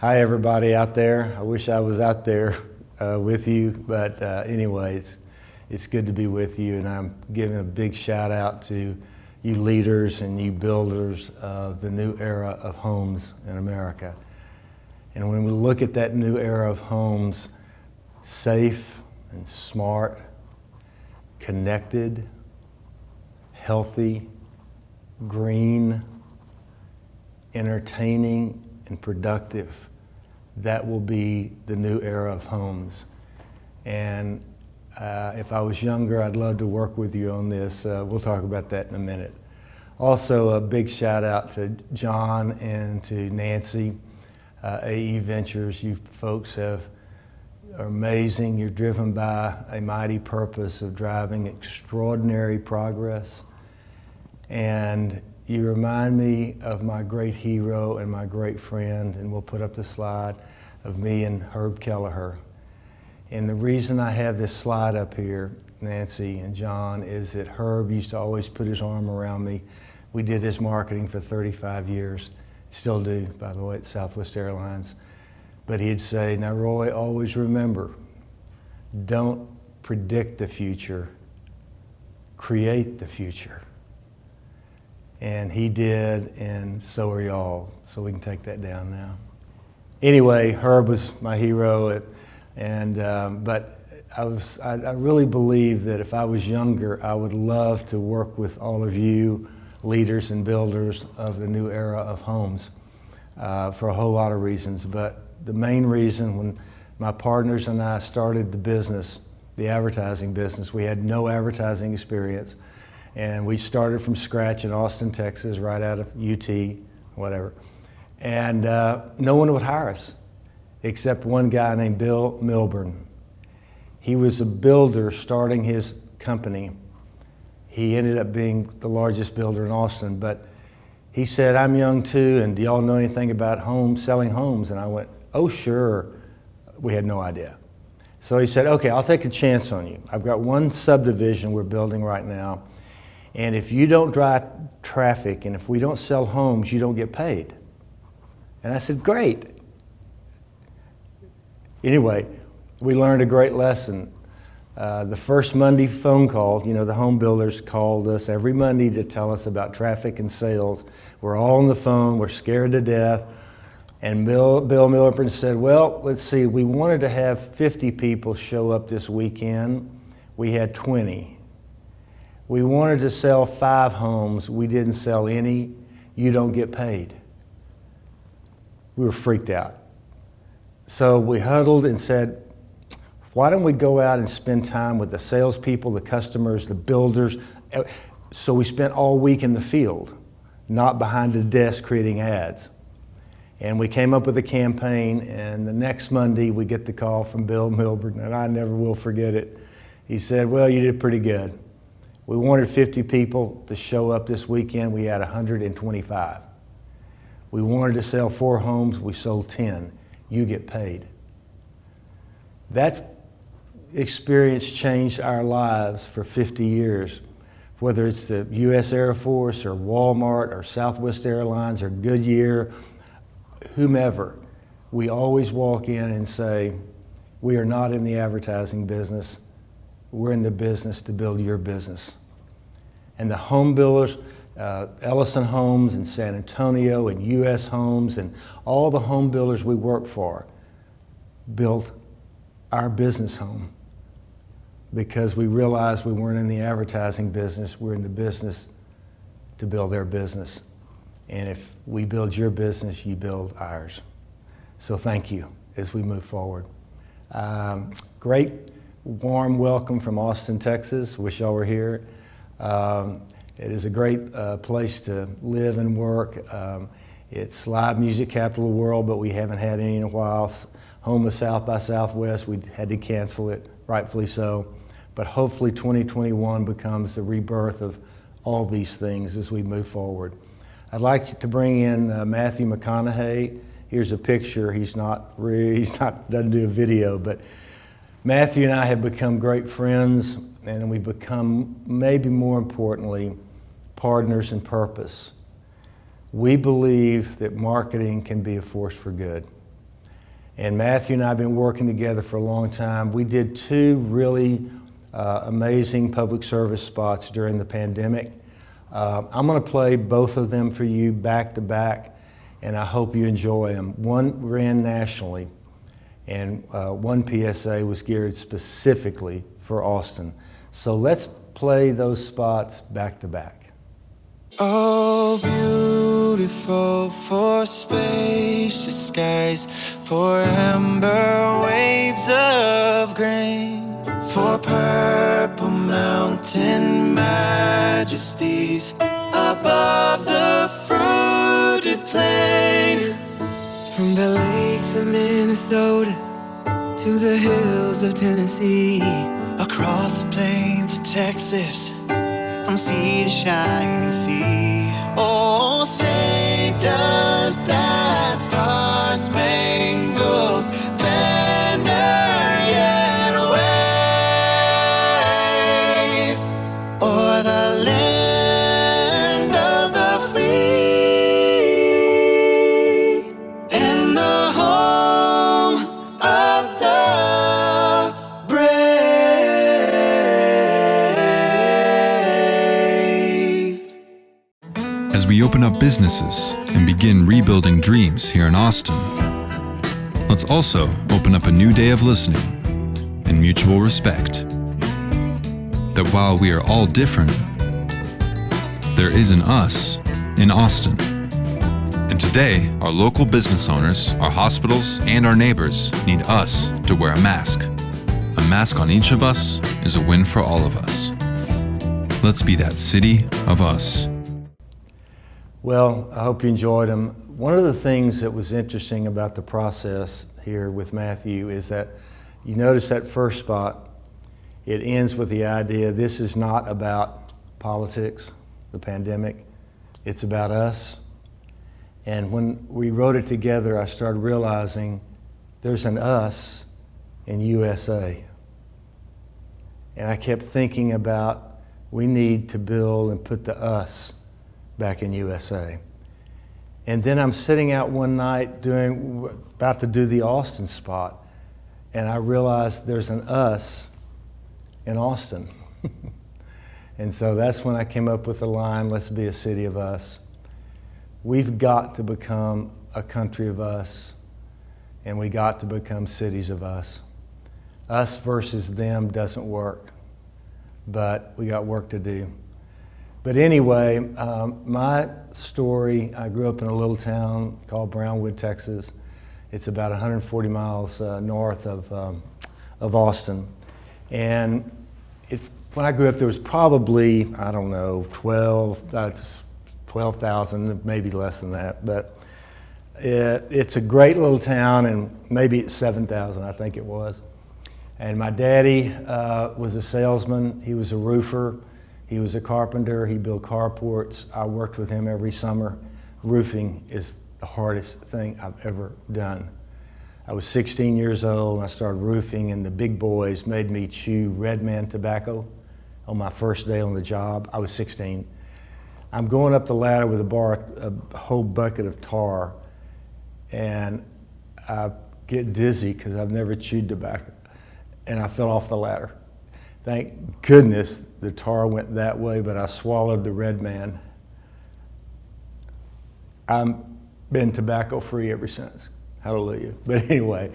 Hi everybody out there. I wish I was out there with you, but anyway, it's good to be with you, and I'm giving a big shout out to you leaders and you builders of the new era of homes in America. And when we look at that new era of homes, safe and smart, connected, healthy, green, entertaining, and productive, that will be the new era of homes. And if I was younger, I'd love to work with you on this. We'll talk about that in a minute. Also, a big shout out to John and to Nancy, AE Ventures. You folks are amazing. You're driven by a mighty purpose of driving extraordinary progress. And you remind me of my great hero and my great friend, and we'll put up the slide of me and Herb Kelleher. And the reason I have this slide up here, Nancy and John, is that Herb used to always put his arm around me. We did his marketing for 35 years. Still do, by the way, at Southwest Airlines. But he'd say, now Roy, always remember, don't predict the future, create the future. And he did, and so are y'all. So we can take that down now. Anyway, Herb was my hero, but I really believe that if I was younger, I would love to work with all of you leaders and builders of the new era of homes for a whole lot of reasons. But the main reason, when my partners and I started the business, the advertising business, we had no advertising experience. And we started from scratch in Austin, Texas, right out of UT, whatever. And no one would hire us except one guy named Bill Milburn. He was a builder starting his company. He ended up being the largest builder in Austin, but he said, I'm young too, and do y'all know anything about selling homes? And I went, oh, sure. We had no idea. So he said, okay, I'll take a chance on you. I've got one subdivision we're building right now. And if you don't drive traffic and if we don't sell homes, you don't get paid. And I said, great. Anyway, we learned a great lesson. The first Monday phone call, the home builders called us every Monday to tell us about traffic and sales. We're all on the phone, we're scared to death. And Bill Milburn said, well, let's see, we wanted to have 50 people show up this weekend. We had 20. We wanted to sell 5 homes. We didn't sell any. You don't get paid. We were freaked out. So we huddled and said, why don't we go out and spend time with the salespeople, the customers, the builders? So we spent all week in the field, not behind a desk creating ads. And we came up with a campaign, and the next Monday we get the call from Bill Milburn, and I never will forget it. He said, well, you did pretty good. We wanted 50 people to show up this weekend. We had 125. We wanted to sell 4 homes. We sold 10. You get paid. That experience changed our lives for 50 years. Whether it's the U.S. Air Force or Walmart or Southwest Airlines or Goodyear, whomever, we always walk in and say, we are not in the advertising business. We're in the business to build your business. And the home builders, Ellison Homes in San Antonio and U.S. Homes and all the home builders we work for built our business home because we realized we weren't in the advertising business, we're in the business to build their business. And if we build your business, you build ours. So thank you as we move forward. Great warm welcome from Austin, Texas. Wish y'all were here. It is a great place to live and work. It's live music capital of the world, but we haven't had any in a while. Home of South by Southwest, we had to cancel it, rightfully so. But hopefully 2021 becomes the rebirth of all these things as we move forward. I'd like to bring in Matthew McConaughey. Here's a picture. Doesn't do a video, but Matthew and I have become great friends, and we've become, maybe more importantly, partners in purpose. We believe that marketing can be a force for good. And Matthew and I have been working together for a long time. We did two really amazing public service spots during the pandemic. I'm going to play both of them for you back to back, and I hope you enjoy them. One ran nationally, and one PSA was geared specifically for Austin. So let's play those spots back to back. Oh, beautiful for spacious skies, for amber waves of grain, for purple mountain majesties above the fruited plain. From the lakes of Minnesota to the hills of Tennessee, across the plains of Texas, from sea to shining sea. Oh, say does that star-spangled banner yet wave o'er the land of the free and the home of the brave? As we open up businesses and begin rebuilding dreams here in Austin, let's also open up a new day of listening and mutual respect. That while we are all different, there is an us in Austin. And today, our local business owners, our hospitals, and our neighbors need us to wear a mask. A mask on each of us is a win for all of us. Let's be that city of us. Well, I hope you enjoyed them. One of the things that was interesting about the process here with Matthew is that you notice that first spot, it ends with the idea this is not about politics, the pandemic, it's about us. And when we wrote it together, I started realizing there's an us in USA. And I kept thinking about we need to build and put the us back in USA. And then I'm sitting out one night about to do the Austin spot, and I realized there's an us in Austin. And so that's when I came up with the line, let's be a city of us. We've got to become a country of us, and we got to become cities of us. Us versus them doesn't work, but we got work to do. But anyway, my story, I grew up in a little town called Brownwood, Texas. It's about 140 miles north of Austin. And when I grew up, there was probably, I don't know, 12,000, maybe less than that. But it's a great little town, and maybe 7,000, I think it was. And my daddy was a salesman. He was a roofer. He was a carpenter. He built carports. I worked with him every summer. Roofing is the hardest thing I've ever done. I was 16 years old and I started roofing, and the big boys made me chew Red Man tobacco on my first day on the job. I was 16. I'm going up the ladder with a whole bucket of tar, and I get dizzy because I've never chewed tobacco, and I fell off the ladder. Thank goodness the tar went that way, but I swallowed the Red Man. I've been tobacco free ever since. Hallelujah. But anyway,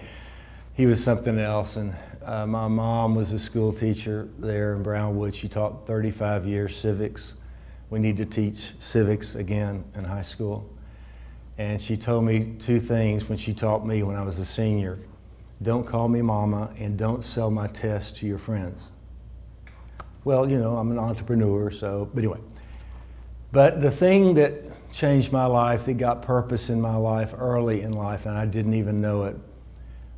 he was something else. And my mom was a school teacher there in Brownwood. She taught 35 years civics. We need to teach civics again in high school. And she told me two things when she taught me when I was a senior. Don't call me mama, and don't sell my test to your friends. Well, you know, I'm an entrepreneur, but anyway. But the thing that changed my life, that got purpose in my life early in life, and I didn't even know it,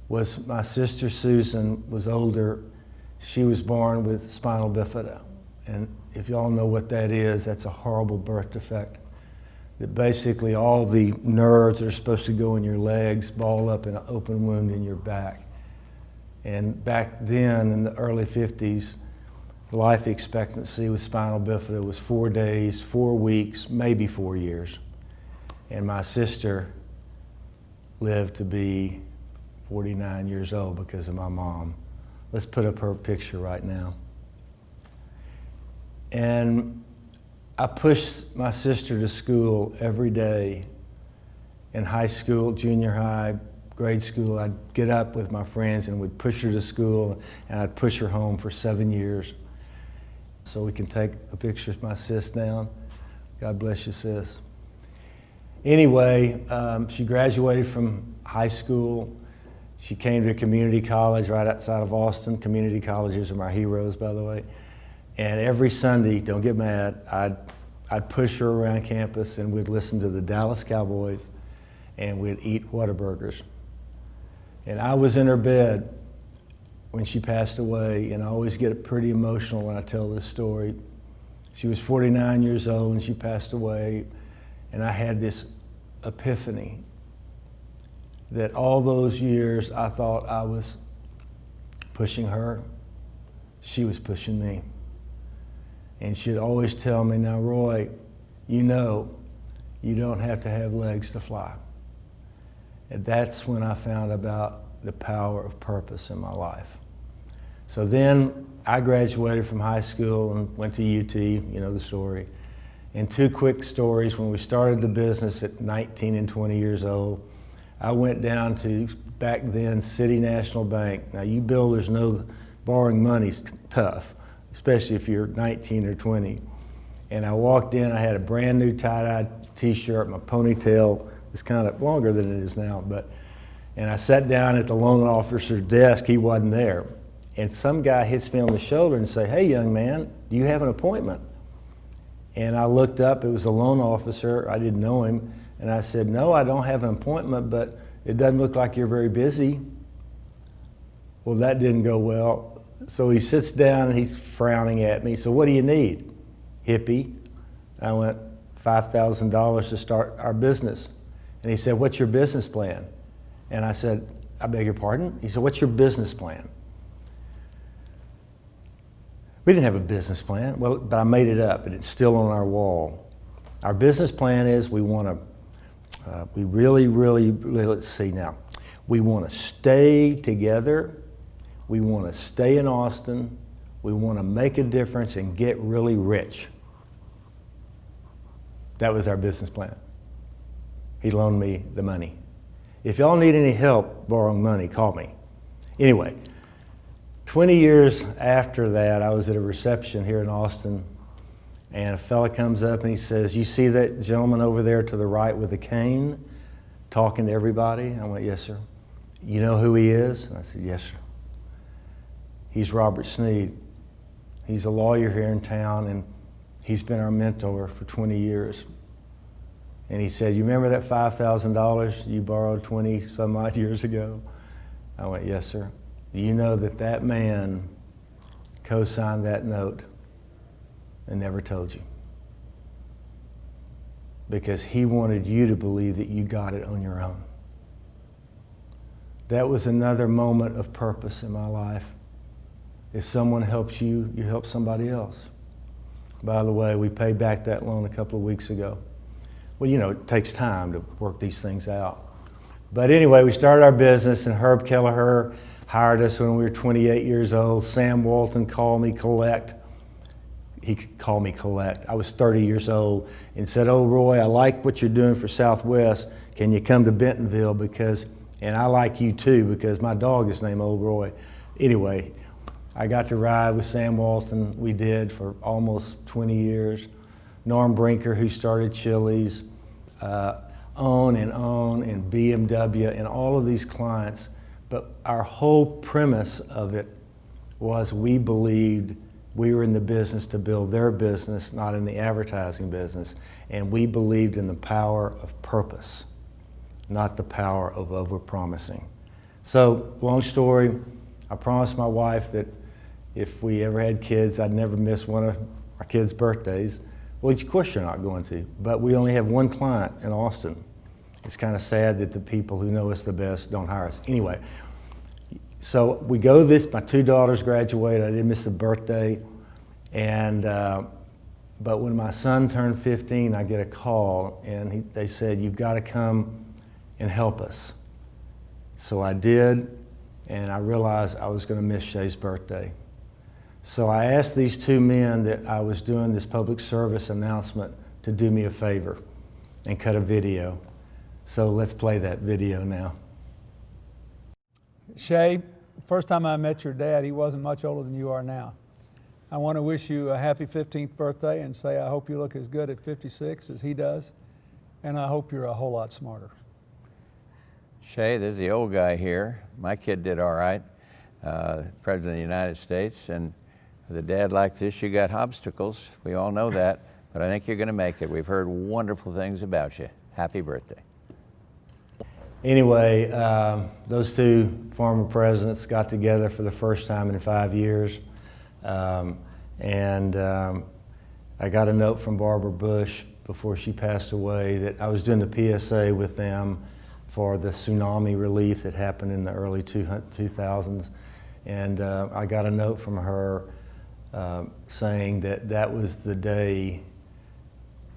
was my sister Susan was older. She was born with spinal bifida. And if y'all know what that is, that's a horrible birth defect. That basically all the nerves that are supposed to go in your legs ball up in an open wound in your back. And back then, in the early 50s, life expectancy with spinal bifida was 4 days, 4 weeks, maybe 4 years. And my sister lived to be 49 years old because of my mom. Let's put up her picture right now. And I pushed my sister to school every day. In high school, junior high, grade school, I'd get up with my friends and would push her to school, and I'd push her home for 7 years. So we can take a picture of my sis down. God bless you, sis. Anyway, she graduated from high school. She came to a community college right outside of Austin. Community colleges are my heroes, by the way. And every Sunday, don't get mad, I'd push her around campus, and we'd listen to the Dallas Cowboys, and we'd eat Whataburgers. And I was in her bed when she passed away, and I always get pretty emotional when I tell this story. She was 49 years old when she passed away, and I had this epiphany that all those years I thought I was pushing her, she was pushing me. And she'd always tell me, now Roy, you know you don't have to have legs to fly. And that's when I found about the power of purpose in my life. So then I graduated from high school and went to UT, you know the story. And two quick stories, when we started the business at 19 and 20 years old, I went down to, back then, City National Bank. Now you builders know borrowing money's tough, especially if you're 19 or 20. And I walked in, I had a brand new tie-dye t-shirt, my ponytail was kind of longer than it is now, and I sat down at the loan officer's desk, he wasn't there. And some guy hits me on the shoulder and say, hey young man, do you have an appointment? And I looked up, it was a loan officer, I didn't know him, and I said, no, I don't have an appointment, but it doesn't look like you're very busy. Well, that didn't go well. So he sits down and he's frowning at me. So what do you need? Hippie. I went, $5,000 to start our business. And he said, what's your business plan? And I said, I beg your pardon? He said, what's your business plan? We didn't have a business plan, well, but I made it up, and it's still on our wall. Our business plan is we want to, we really, let's see now. We want to stay together. We want to stay in Austin. We want to make a difference and get really rich. That was our business plan. He loaned me the money. If y'all need any help borrowing money, call me. Anyway, 20 years after that, I was at a reception here in Austin, and a fella comes up and he says, you see that gentleman over there to the right with a cane talking to everybody? I went, yes, sir. You know who he is? And I said, yes, sir. He's Robert Sneed. He's a lawyer here in town, and he's been our mentor for 20 years. And he said, you remember that $5,000 you borrowed 20 some odd years ago? I went, yes, sir. Do you know that that man co-signed that note and never told you? Because he wanted you to believe that you got it on your own. That was another moment of purpose in my life. If someone helps you, you help somebody else. By the way, we paid back that loan a couple of weeks ago. Well, you know, it takes time to work these things out. But anyway, we started our business, and Herb Kelleher hired us when we were 28 years old. Sam Walton called me Collect. He could call me Collect. I was 30 years old, and said, oh, Roy, I like what you're doing for Southwest. Can you come to Bentonville? Because, and I like you too, because my dog is named Old Roy. Anyway, I got to ride with Sam Walton. We did for almost 20 years. Norm Brinker, who started Chili's, on, and BMW, and all of these clients. But our whole premise of it was we believed we were in the business to build their business, not in the advertising business. And we believed in the power of purpose, not the power of overpromising. So, long story, I promised my wife that if we ever had kids, I'd never miss one of our kids' birthdays. Well, of course you're not going to, but we only have one client in Austin. It's kind of sad that the people who know us the best don't hire us. Anyway, so we go my two daughters graduated, I didn't miss a birthday, and but when my son turned 15, I get a call, and they said, you've got to come and help us. So I did, and I realized I was going to miss Shay's birthday. So I asked these two men that I was doing this public service announcement to do me a favor and cut a video. So let's play that video now. Shay, first time I met your dad, he wasn't much older than you are now. I want to wish you a happy 15th birthday and say I hope you look as good at 56 as he does, and I hope you're a whole lot smarter. Shay, this is the old guy here. My kid did all right, President of the United States, and with a dad like this, you got obstacles. We all know that, but I think you're going to make it. We've heard wonderful things about you. Happy birthday. Anyway, those two former presidents got together for the first time in 5 years. I got a note from Barbara Bush before she passed away that I was doing the PSA with them for the tsunami relief that happened in the early 2000s. And I got a note from her saying that that was the day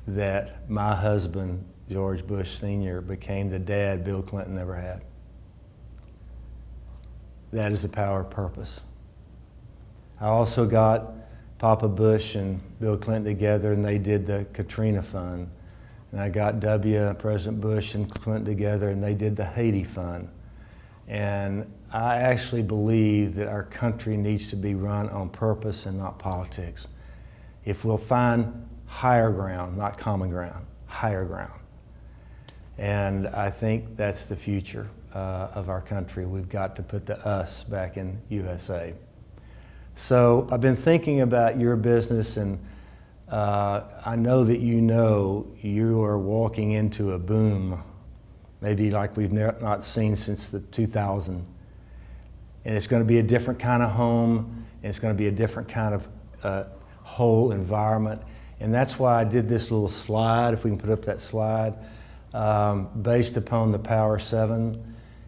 that my husband, George Bush Sr., became the dad Bill Clinton never had. That is the power of purpose. I also got Papa Bush and Bill Clinton together, and they did the Katrina Fund. And I got President Bush and Clinton together, and they did the Haiti Fund. And I actually believe that our country needs to be run on purpose and not politics. If we'll find higher ground, not common ground, higher ground. And I think that's the future of our country. We've got to put the us back in USA. So I've been thinking about your business, and I know that you are walking into a boom, maybe like we've not seen since the 2000. And it's going to be a different kind of home, and it's going to be a different kind of whole environment. And that's why I did this little slide, if we can put up that slide, based upon the Power 7.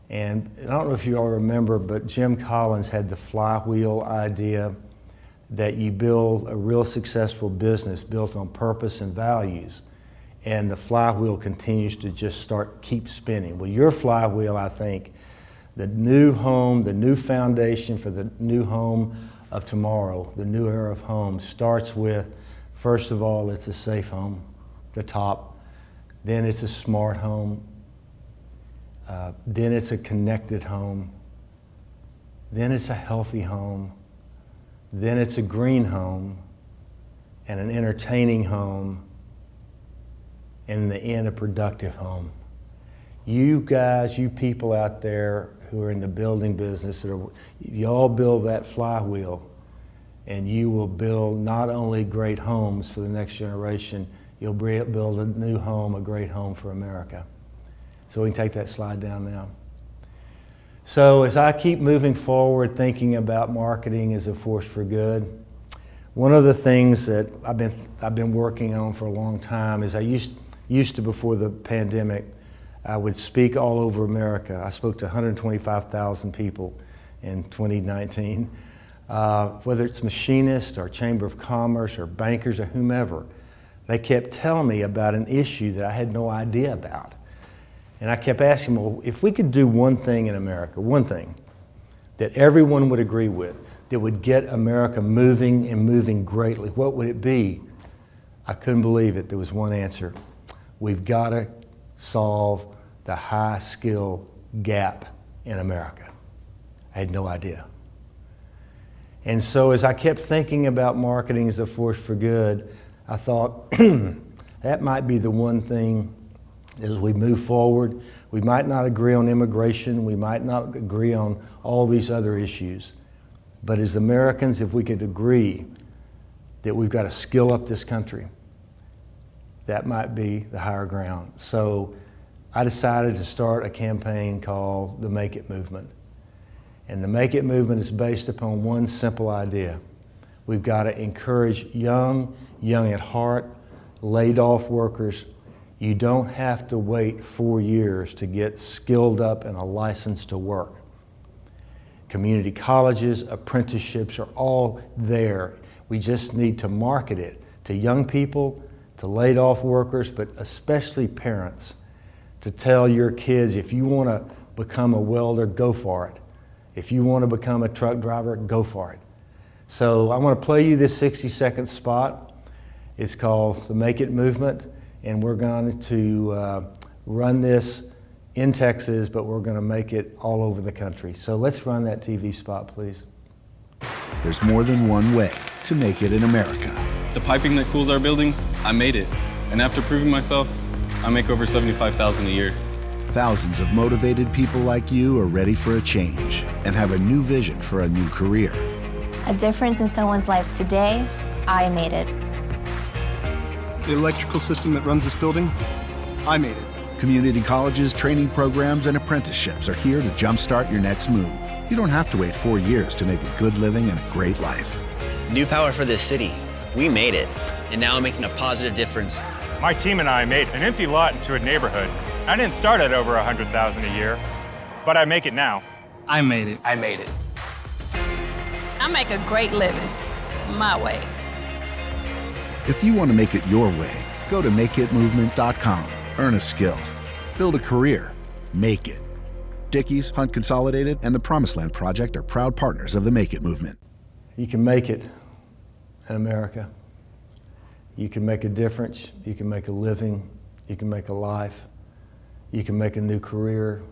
And I don't know if you all remember, but Jim Collins had the flywheel idea that you build a real successful business built on purpose and values, and the flywheel continues to just keep spinning. Well, your flywheel, I think, the new home, the new foundation for the new home of tomorrow, the new era of home, starts with, first of all, it's a safe home, the top. Then it's a smart home. Then it's a connected home. Then it's a healthy home. Then it's a green home and an entertaining home, and in the end, a productive home. You guys, you people out there who are in the building business, you all build that flywheel, and you will build not only great homes for the next generation, you'll build a new home, a great home for America. So we can take that slide down now. So as I keep moving forward, thinking about marketing as a force for good, one of the things that I've been working on for a long time is I used to, before the pandemic, I would speak all over America. I spoke to 125,000 people in 2019, whether it's machinists or Chamber of Commerce or bankers or whomever. They kept telling me about an issue that I had no idea about. And I kept asking them, well, if we could do one thing in America, one thing that everyone would agree with, that would get America moving and moving greatly, what would it be? I couldn't believe it. There was one answer. We've got to solve the high skill gap in America. I had no idea. And so as I kept thinking about marketing as a force for good, I thought that might be the one thing as we move forward. We might not agree on immigration, we might not agree on all these other issues, but as Americans, if we could agree that we've got to skill up this country, that might be the higher ground. So I decided to start a campaign called the Make It Movement. And the Make It Movement is based upon one simple idea. We've got to encourage young at heart, laid off workers. You don't have to wait 4 years to get skilled up and a license to work. Community colleges, apprenticeships are all there. We just need to market it to young people, to laid off workers, but especially parents, to tell your kids, if you want to become a welder, go for it. If you want to become a truck driver, go for it. So I want to play you this 60-second spot. It's called the Make It Movement, and we're going to run this in Texas, but we're going to make it all over the country. So let's run that TV spot, please. There's more than one way to make it in America. The piping that cools our buildings, I made it. And after proving myself, I make over $75,000 a year. Thousands of motivated people like you are ready for a change and have a new vision for a new career. A difference in someone's life today, I made it. The electrical system that runs this building, I made it. Community colleges, training programs, and apprenticeships are here to jumpstart your next move. You don't have to wait 4 years to make a good living and a great life. New power for this city. We made it, and now I'm making a positive difference. My team and I made an empty lot into a neighborhood. I didn't start at over $100,000 a year, but I make it now. I made it. I made it. I make a great living, my way. If you want to make it your way, go to makeitmovement.com. Earn a skill, build a career, make it. Dickies, Hunt Consolidated, and the Promised Land Project are proud partners of the Make It movement. You can make it in America. You can make a difference, you can make a living, you can make a life, you can make a new career.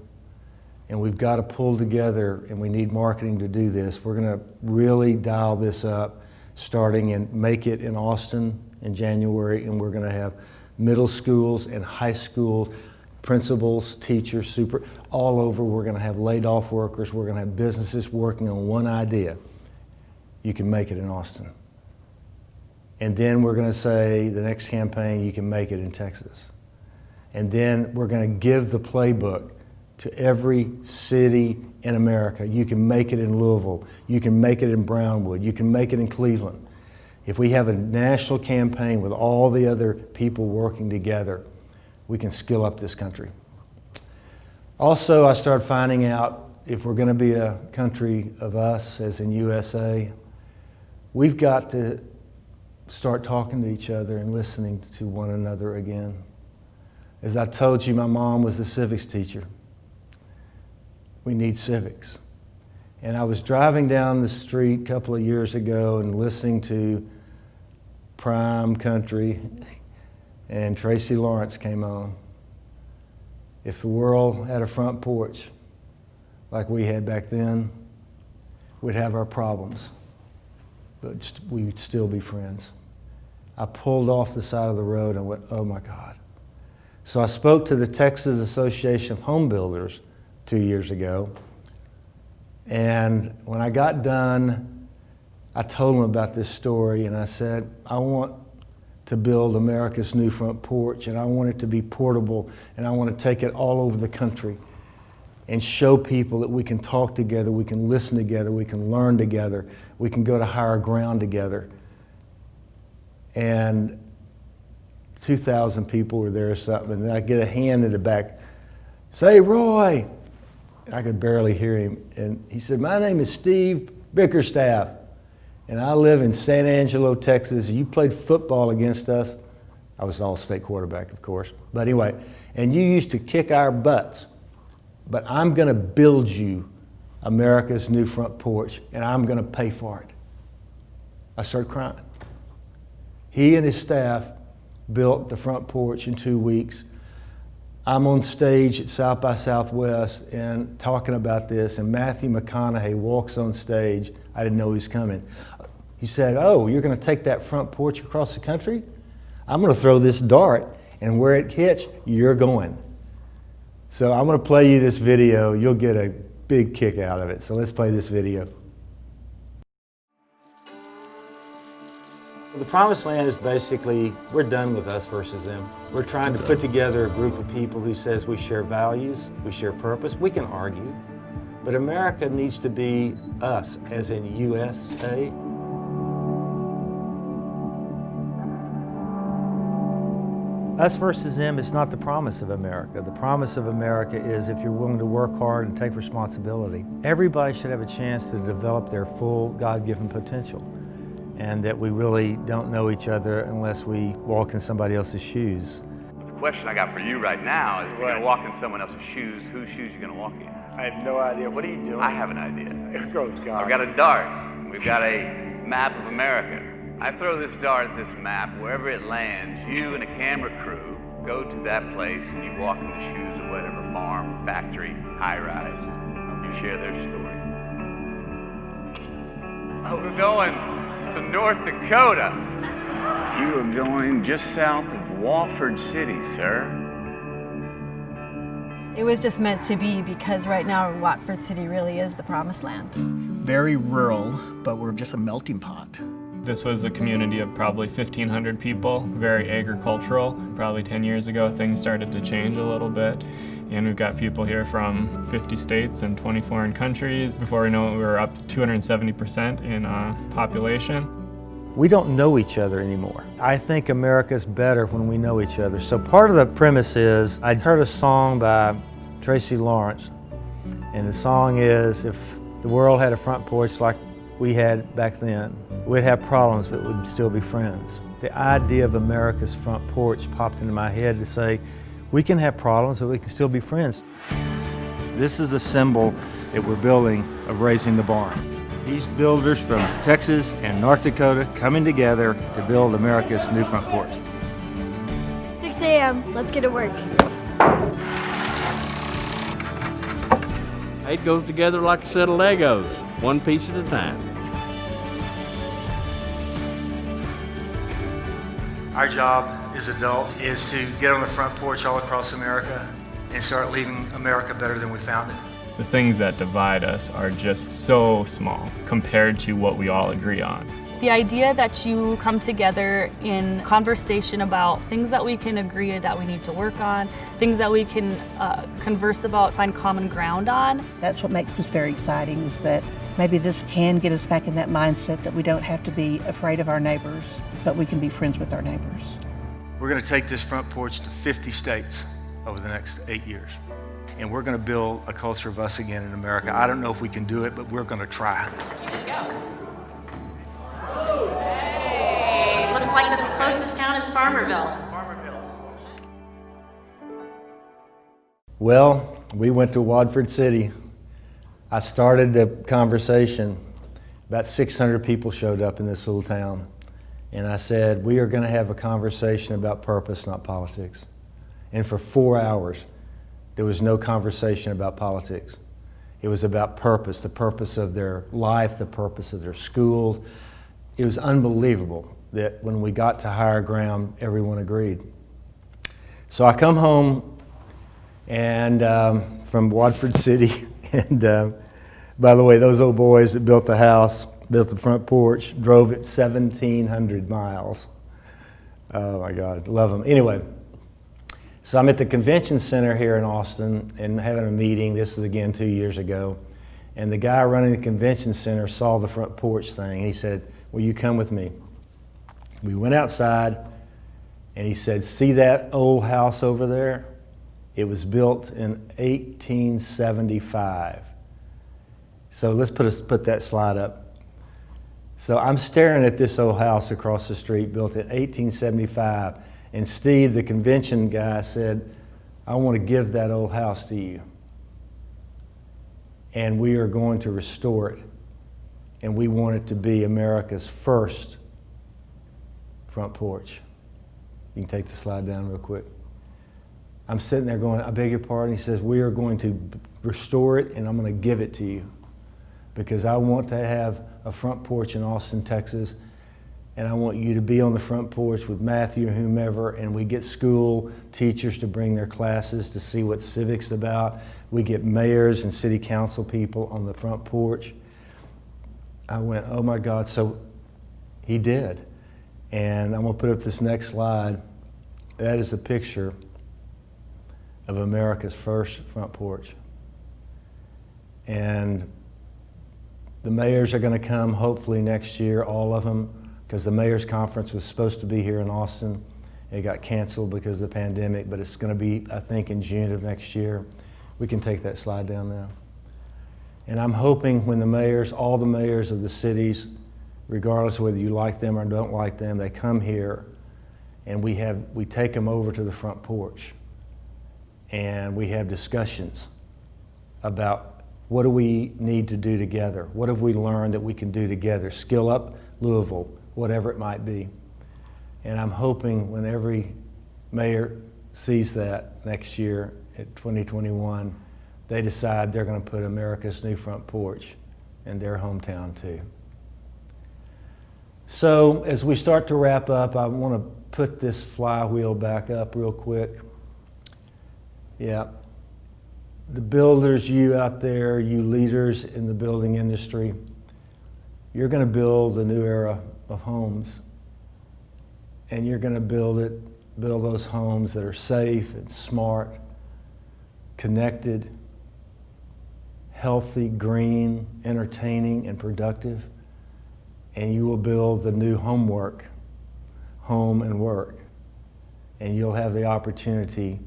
And we've got to pull together, and we need marketing to do this. We're going to really dial this up starting in Make It in Austin in January, and we're going to have middle schools and high schools, principals, teachers, all over. We're going to have laid off workers. We're going to have businesses working on one idea. You can make it in Austin. And then we're going to say the next campaign, you can make it in Texas. And then we're going to give the playbook to every city in America. You can make it in Louisville. You can make it in Brownwood. You can make it in Cleveland. If we have a national campaign with all the other people working together, we can skill up this country. Also, I started finding out if we're going to be a country of us, as in USA, we've got to start talking to each other and listening to one another again. As I told you, my mom was a civics teacher. We need civics. And I was driving down the street a couple of years ago and listening to Prime Country, and Tracy Lawrence came on. If the world had a front porch like we had back then, we'd have our problems, but we would still be friends. I pulled off the side of the road and went, oh my God. So I spoke to the Texas Association of Home Builders 2 years ago, and when I got done, I told them about this story, and I said, I want to build America's new front porch, and I want it to be portable, and I want to take it all over the country and show people that we can talk together, we can listen together, we can learn together, we can go to higher ground together. And 2,000 people were there or something, and I get a hand in the back, say, Roy. I could barely hear him, and he said, my name is Steve Bickerstaff, and I live in San Angelo, Texas. You played football against us. I was an all-state quarterback, of course. But anyway, and you used to kick our butts. But I'm going to build you America's new front porch, and I'm going to pay for it. I started crying. He and his staff built the front porch in 2 weeks. I'm on stage at South by Southwest and talking about this, and Matthew McConaughey walks on stage. I didn't know he was coming. He said, oh, you're going to take that front porch across the country? I'm going to throw this dart, and where it hits, you're going. So I'm going to play you this video. You'll get a big kick out of it. So let's play this video. The Promised Land is basically, we're done with us versus them. We're trying to put together a group of people who says we share values, we share purpose. We can argue, but America needs to be us, as in USA. Us versus them is not the promise of America. The promise of America is if you're willing to work hard and take responsibility. Everybody should have a chance to develop their full God-given potential, and that we really don't know each other unless we walk in somebody else's shoes. The question I got for you right now is if you're going to walk in someone else's shoes, whose shoes are you going to walk in? I have no idea. What are you doing? I have an idea. Oh, God. I've got a dart. We've got a map of America. I throw this dart at this map. Wherever it lands, you and a camera crew go to that place and you walk in the shoes of whatever farm, factory, high-rise. You share their story. Oh, we're going to North Dakota. You are going just south of Wofford City, sir. It was just meant to be because right now Watford City really is the promised land. Very rural, but we're just a melting pot. This was a community of probably 1,500 people, very agricultural. Probably 10 years ago, things started to change a little bit. And we've got people here from 50 states and 20 foreign countries. Before we know it, we were up 270% in population. We don't know each other anymore. I think America's better when we know each other. So part of the premise is, I heard a song by Tracy Lawrence, and the song is, if the world had a front porch like we had back then, we'd have problems, but we'd still be friends. The idea of America's front porch popped into my head to say, we can have problems, but we can still be friends. This is a symbol that we're building of raising the barn. These builders from Texas and North Dakota coming together to build America's new front porch. 6 a.m., let's get to work. It goes together like a set of Legos, one piece at a time. Our job as adults is to get on the front porch all across America and start leaving America better than we found it. The things that divide us are just so small compared to what we all agree on. The idea that you come together in conversation about things that we can agree that we need to work on, things that we can converse about, find common ground on. That's what makes this very exciting, is that maybe this can get us back in that mindset that we don't have to be afraid of our neighbors, but we can be friends with our neighbors. We're going to take this front porch to 50 states over the next 8 years. And we're going to build a culture of us again in America. I don't know if we can do it, but we're going to try. Let's go. Hey, looks like the closest town is Farmerville. Well, we went to Watford City. I started the conversation. About 600 people showed up in this little town. And I said, we are going to have a conversation about purpose, not politics. And for 4 hours, there was no conversation about politics. It was about purpose, the purpose of their life, the purpose of their schools. It was unbelievable that when we got to higher ground, everyone agreed. So I come home and from Watford City, and by the way, those old boys that built the house, built the front porch, drove it 1,700 miles. Oh my God, love them. Anyway. So I'm at the convention center here in Austin and having a meeting. This is again 2 years ago. And the guy running the convention center saw the front porch thing. And he said, will you come with me? We went outside and he said, see that old house over there? It was built in 1875. So let's put that slide up. So I'm staring at this old house across the street built in 1875. And Steve, the convention guy, said, I want to give that old house to you. And we are going to restore it. And we want it to be America's first front porch. You can take the slide down real quick. I'm sitting there going, I beg your pardon. He says, we are going to restore it and I'm going to give it to you. Because I want to have a front porch in Austin, Texas. And I want you to be on the front porch with Matthew or whomever, and we get school teachers to bring their classes to see what civic's about. We get mayors and city council people on the front porch. I went, oh my God, so he did. And I'm gonna put up this next slide. That is a picture of America's first front porch. And the mayors are gonna come hopefully next year, all of them, because the mayor's conference was supposed to be here in Austin. It got canceled because of the pandemic, but it's going to be, I think, in June of next year. We can take that slide down now. And I'm hoping when the mayors, all the mayors of the cities, regardless of whether you like them or don't like them, they come here and we take them over to the front porch, and we have discussions about what do we need to do together? What have we learned that we can do together? Skill Up Louisville, whatever it might be. And I'm hoping when every mayor sees that next year at 2021, they decide they're going to put America's New Front Porch in their hometown too. So as we start to wrap up, I want to put this flywheel back up real quick. Yeah. The builders, you out there, you leaders in the building industry, you're going to build a new era of homes. And you're going to build those homes that are safe and smart, connected, healthy, green, entertaining, and productive. And you will build the new home and work. And you'll have the opportunity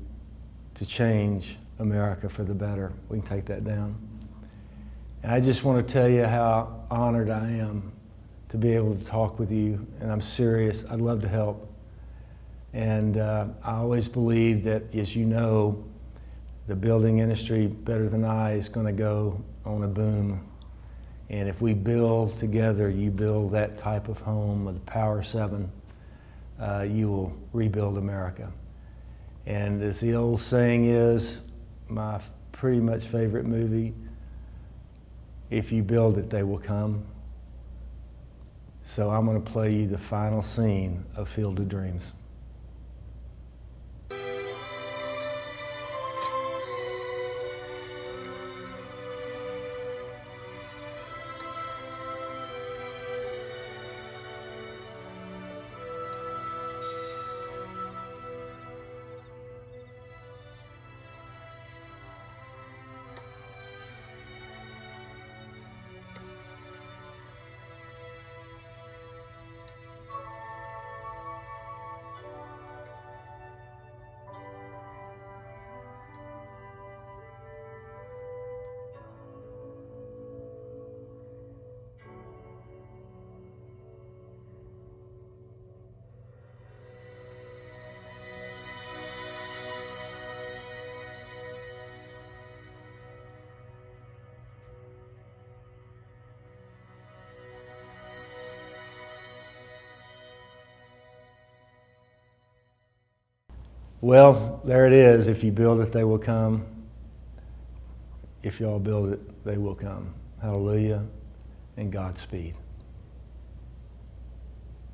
to change America for the better. We can take that down. And I just want to tell you how honored I am to be able to talk with you, and I'm serious. I'd love to help. And I always believe that, as you know, the building industry, better than I, is going to go on a boom. And if we build together, you build that type of home with the Power 7, you will rebuild America. And as the old saying is, my pretty much favorite movie, if you build it, they will come. So I'm going to play you the final scene of Field of Dreams. Well, there it is. If you build it, they will come. If y'all build it, they will come. Hallelujah and Godspeed.